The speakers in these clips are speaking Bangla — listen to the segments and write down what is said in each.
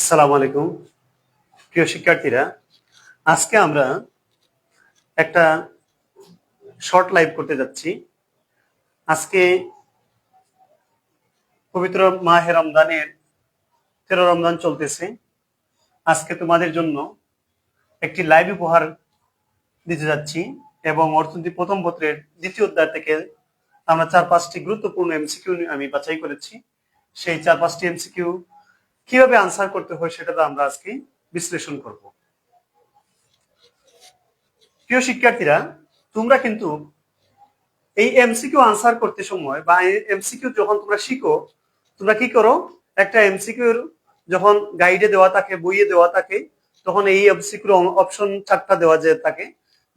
আসসালামু আলাইকুম প্রিয় শিক্ষার্থীরা। আজকে আমরা একটা শর্ট লাইভ করতে যাচ্ছি। আজকে পবিত্র মাহে রমজানের 13 রমজান চলতেছে। আজকে তোমাদের জন্য একটি লাইভ উপহার দিতে যাচ্ছি এবং অর্থনীতি প্রথম পত্রের দ্বিতীয় অধ্যায় থেকে আমরা 4-5টি গুরুত্বপূর্ণ এমসিকিউ আমি বাছাই করেছি। সেই 4-5টি এমসিকিউ কিভাবে আনসার করতে হয় সেটা আমরা আজকে বিশ্লেষণ করব। প্রিয় শিক্ষার্থীরা, তোমরা কিন্তু এই এমসিকিউ আনসার করতে সময় বা এমসিকিউ যখন তোমরা শিখো, তোমরা কি করো, একটা এমসিকিউর যখন গাইডে দেওয়া থাকে, বইয়ে দেওয়া থাকে, তখন এই এমসিকিউর অপশন 4টা দেওয়া যে থাকে,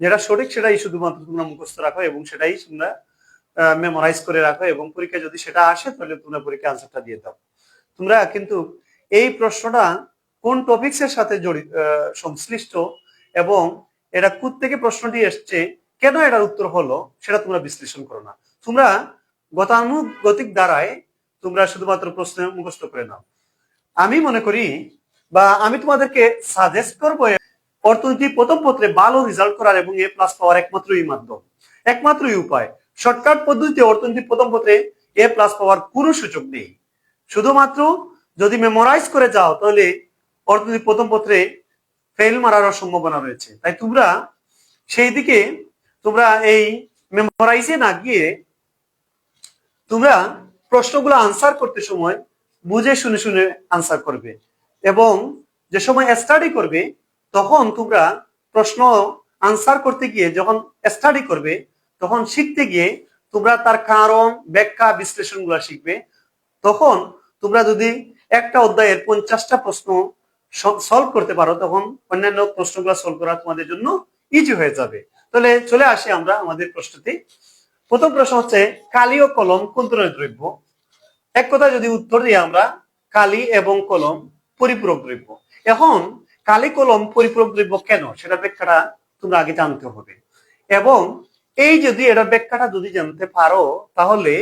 যেটা সঠিক সেটাই শুধুমাত্র তোমরা মুখস্থ রাখো এবং সেটাই তোমরা মেমোরাইজ করে রাখো এবং পরীক্ষায় যদি সেটা আসে তাহলে তোমরা পরীক্ষায় আনসারটা দিয়ে দাও। তোমরা কিন্তু এই প্রশ্নটা কোন টপিক্সের সাথে জড়িত, সংশ্লিষ্ট এবং এটা কোত্থেকে প্রশ্নটি এসছে, কেন এটার উত্তর হলো সেটা তোমরা বিশ্লেষণ করো না। তোমরা গতানুগতিক দ্বারায় তোমরা শুধুমাত্র প্রশ্ন মুখস্থ করে নাও। আমি মনে করি বা আমি তোমাদেরকে সাজেস্ট করবো, অর্থনীতি প্রথম পত্রে ভালো রেজাল্ট করার এবং A+ পাওয়ার একমাত্রই মাধ্যম, একমাত্রই উপায়। শর্টকাট পদ্ধতিতে অর্থনীতি প্রথম পত্রে A+ পাওয়ার কোনো সুযোগ নেই। শুধুমাত্র যদি মেমোরাইজ করে যাও তাহলে অর্থনীতি প্রথম পত্রে ফেল মারার সম্ভাবনা রয়েছে। তাই তোমরা সেই দিকে তোমরা এই মেমোরাইজে না গিয়ে তোমরা প্রশ্নগুলো আনসার করতে সময় বুঝে শুনে শুনে আনসার করবে এবং যে সময় স্টাডি করবে তখন তোমরা প্রশ্ন আনসার করতে গিয়ে যখন স্টাডি করবে তখন শিখতে গিয়ে তোমরা তার কারণ, ব্যাখ্যা, বিশ্লেষণগুলো শিখবে। তখন তোমরা যদি একটা অধ্যায়ের 50টা প্রশ্ন সলভ করতে পারো তখন অন্যান্য প্রশ্নগুলো সলভ করা তোমাদের জন্য ইজি হয়ে যাবে। তাহলে চলে আসি আমরা আমাদের প্রশ্নতে। প্রথম প্রশ্ন হচ্ছে, কালি ও কলম কোন ধরনের দ্রব্য? এক কথা যদি উত্তর দিই আমরা, কালি এবং কলম পরিপূরক দ্রব্য। এখন কালি কলম পরিপূরক দ্রব্য কেন, সেটা ব্যাখ্যাটা তোমরা আগে জানতে হবে এবং এই যদি এটার ব্যাখ্যাটা যদি জানতে পারো তাহলে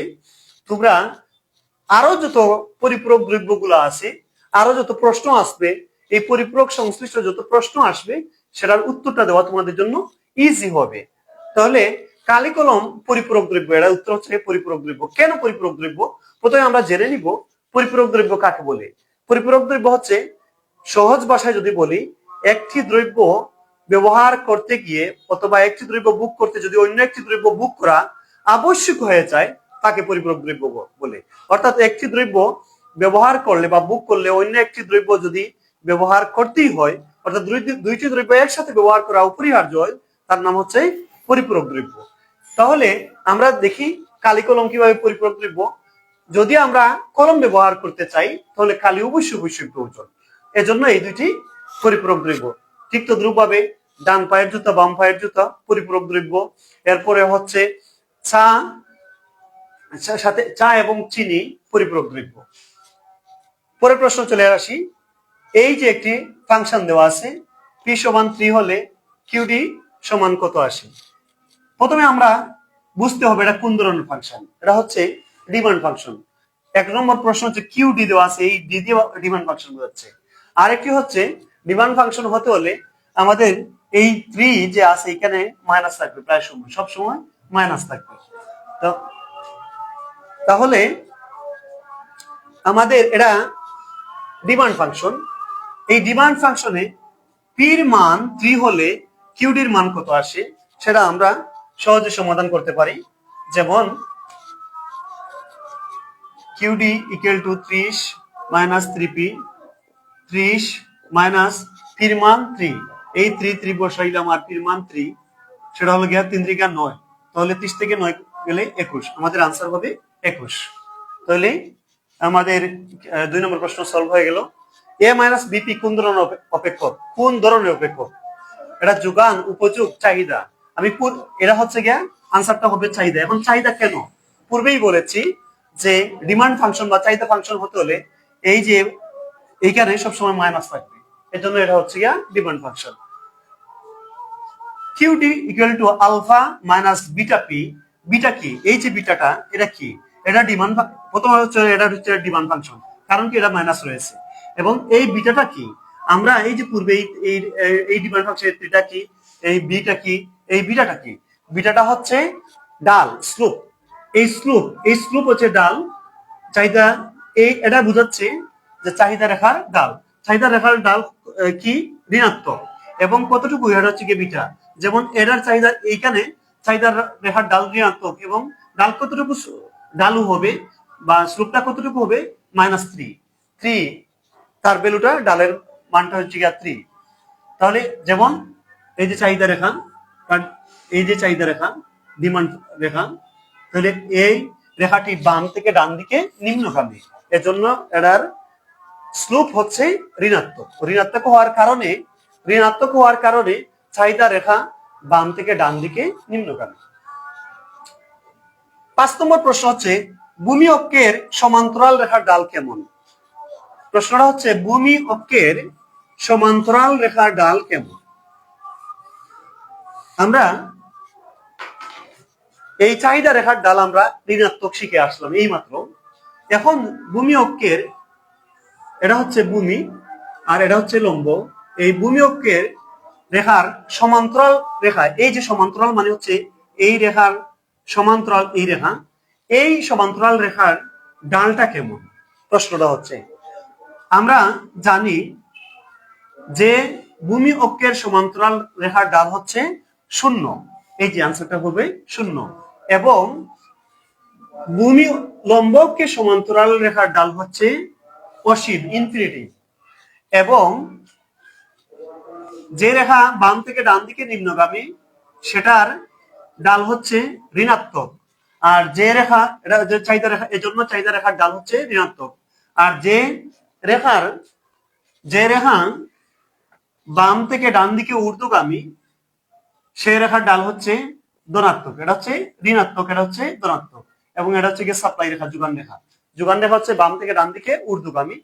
তোমরা আরো যত পরিপূরক দ্রব্যগুলো আছে, আরো যত প্রশ্ন আসবে, এই পরিপূরক সংশ্লিষ্ট যত প্রশ্ন আসবে সেটার উত্তরটা দেওয়া তোমাদের জন্য ইজি হবে। তাহলে কালি কলম পরিপূরক দ্রব্য, এর উত্তর হচ্ছে পরিপূরক দ্রব্য। কেন পরিপূরক দ্রব্য? প্রথমে আমরা জেনে নিব পরিপূরক দ্রব্য কাকে বলে। পরিপূরক দ্রব্য হচ্ছে, সহজ ভাষায় যদি বলি, একটি দ্রব্য ব্যবহার করতে গিয়ে অথবা একটি দ্রব্য বুক করতে যদি অন্য একটি দ্রব্য বুক করা আবশ্যক হয়ে যায় তাকে পরিপূরক দ্রব্য বলে। অর্থাৎ একটি দ্রব্য ব্যবহার করলে বা বুক করলে অন্য একটি দ্রব্য যদি ব্যবহার করতেই হয়, অর্থাৎ দুইটি দ্রব্য একসাথে ব্যবহার করা অপরিহার্য হয়, তার নাম হচ্ছে পরিপূরক দ্রব্য। তাহলে আমরা দেখি কালি কলম কিভাবে পরিপূরক দ্রব্য। যদি আমরা কলম ব্যবহার করতে চাই তাহলে কালি অবশ্যই প্রয়োজন, এজন্য এই দুইটি পরিপূরক দ্রব্য। ঠিক তদ্রুপভাবে ডান পায়ের জুতা, বাম পায়ের জুতা পরিপূরক দ্রব্য। এরপরে হচ্ছে চা, সাথে চা এবং চিনি পরিপূরক দ্রব্য। পরের প্রশ্ন চলে আসি। এই যে একটি ফাংশন দেওয়া আছে, p = 3 হলে qd = কত আসে? প্রথমে আমরা বুঝতে হবে এটা কোন ধরনের ফাংশন। এটা হচ্ছে ডিমান্ড ফাংশন। 1 নম্বর প্রশ্ন হচ্ছে qd দেওয়া আছে, এই d দিয়ে ডিমান্ড ফাংশন বোঝাচ্ছে। আরেকটি হচ্ছে ডিমান্ড ফাংশন হতে হলে আমাদের এই 3 যে আছে এখানে মাইনাস থাকবে, প্রায় সময় সব সময় মাইনাস থাকবে। তো তাহলে আমাদের এটা ডিমান্ড ফাংশন। এই ডিমান্ড ফাংশনে p এর মান 3 হলে qd এর মান কত আসে সেটা আমরা সহজে সমাধান করতে পারি। যেমন qd = 30 - 3p, 30 - p এর মান 3, এই 3 বসাইলাম আর p এর মান 3, সেটা হলো গিয়া 3 × 3 = 9। তাহলে 30 থেকে 9 গেলে 21, আমাদের আনসার হবে 21। তাহলে আমাদের 2 নম্বর প্রশ্ন সলভ হয়ে গেল। a - bp কোন ধরনের অপেক্ষক? কোন ধরনের অপেক্ষক? এটা যোগান, উপযোগ, চাহিদা। এটা হচ্ছে গিয়া আনসারটা হবে চাহিদা। এখন চাহিদা কেন? পূর্বেই বলেছি যে ডিমান্ড ফাংশন বা চাহিদা ফাংশন হতে হলে এই যে এইখানে সবসময় মাইনাস থাকবে, এর জন্য এটা হচ্ছে গিয়া demand function. qd = alpha minus beta p। Beta কি? এই যে বিটাটা, এটা কি? এটা ডিমান্ড, প্রথমে হচ্ছে এটা হচ্ছে ডিমান্ড ফাংশন, কারণ কি এটা মাইনাস রয়েছে। এবং এই বিটাটা কি, আমরা এই যে পূর্বে এই ডিমান্ড ফাংশন এটা কি, এই বিটা কি, এই বিটাটা কি, বিটাটা হচ্ছে ডাল স্লোপ, এই স্লোপ হচ্ছে ডাল চাহিদা, এটা বোঝাচ্ছে যে চাহিদা রেখার ডাল, চাহিদা রেখার ডাল কি ঋণাত্মক এবং কতটুকু, এটা হচ্ছে কি বিটা। যেমন এটার চাহিদা এইখানে চাহিদা রেখার ডাল ঋণাত্মক এবং ডাল কতটুকু ডালু হবে বা স্লোপটা কতটুকু হবে -3 তার ভ্যালুটা ডালের মানটা হচ্ছে গিয়া 3। তাহলে যেমন এই যে চাহিদা রেখা, এই যে চাহিদা রেখা ডিমান্ড রেখা, তাহলে এই রেখাটি বাম থেকে ডান দিকে নিম্নগামী, এজন্য এটার স্লোপ হচ্ছে ঋণাত্মক। ঋণাত্মক হওয়ার কারণে চাহিদা রেখা বাম থেকে ডান দিকে নিম্নগামী। 5 নম্বর প্রশ্ন হচ্ছে ভূমি অক্ষের সমান্তরাল রেখার ডাল কেমন। প্রশ্নটা হচ্ছে ভূমি অক্ষের সমান্তরাল রেখার ডাল কেমন। আমরা এই চাহিদা রেখার ডাল আমরা ঋণাত্মক শিখে আসলাম এই মাত্র। এখন ভূমি অক্ষের, এটা হচ্ছে ভূমি আর এটা হচ্ছে লম্ব, এই ভূমি অক্ষের রেখার সমান্তরাল রেখা, এই যে সমান্তরাল মানে হচ্ছে এই রেখার সমান্তরাল এই রেখা, এই সমান্তরাল রেখার ডালটা কেমন। প্রশ্নটা হচ্ছে আমরা জানি যে ভূমি অক্ষের সমান্তরাল রেখার ডাল হচ্ছে 0, এই যে আনসারটা হবে 0, এবং ভূমি লম্ব অক্ষের সমান্তরাল রেখার ডাল হচ্ছে অসীম ইনফিনিটি, এবং যে রেখা বাম থেকে ডান দিকে নিম্নগামী সেটার ডাল হচ্ছে ঋণাত্মক, আর যে রেখা, এটা যে চাহিদা রেখা, এজন্য চাহিদা রেখার ডাল হচ্ছে ঋণাত্মক, আর যে রেখা বাম থেকে ডান দিকে ঊর্ধ্বগামী সেই রেখার ডাল হচ্ছে ধনাত্মক, এটা হচ্ছে ঋণাত্মক, এটা হচ্ছে ধনাত্মক, এবং এটা হচ্ছে গিয়ে সাপ্লাই রেখা, যোগান রেখা। যোগান রেখা হচ্ছে বাম থেকে ডান দিকে ঊর্ধ্বগামী,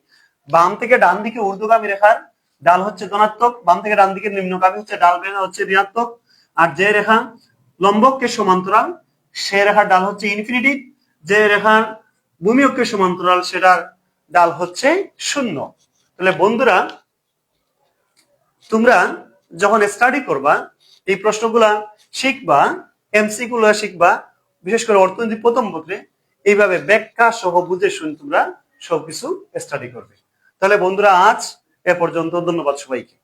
বাম থেকে ডান দিকে ঊর্ধ্বগামী রেখার ডাল হচ্ছে ধনাত্মক, বাম থেকে ডান দিকে নিম্নগামী হচ্ছে ডাল রেখা হচ্ছে ঋণাত্মক, আর যে রেখা লম্বককে সমান্তরাল সে রেখার ডাল হচ্ছে ইনফিনিটি, যে রেখা ভূমি অক্ষের সমান্তরাল সেটার ডাল হচ্ছে 0। তাহলে বন্ধুরা তোমরা যখন স্টাডি করবা এই প্রশ্নগুলা শিখবা, এমসি গুলো শিখবা, বিশেষ করে অর্থনীতি প্রথম পত্রে এইভাবে ব্যাখ্যা সহ বুঝে শুনে তোমরা সবকিছু স্টাডি করবে। তাহলে বন্ধুরা আজ এ পর্যন্ত, ধন্যবাদ সবাইকে।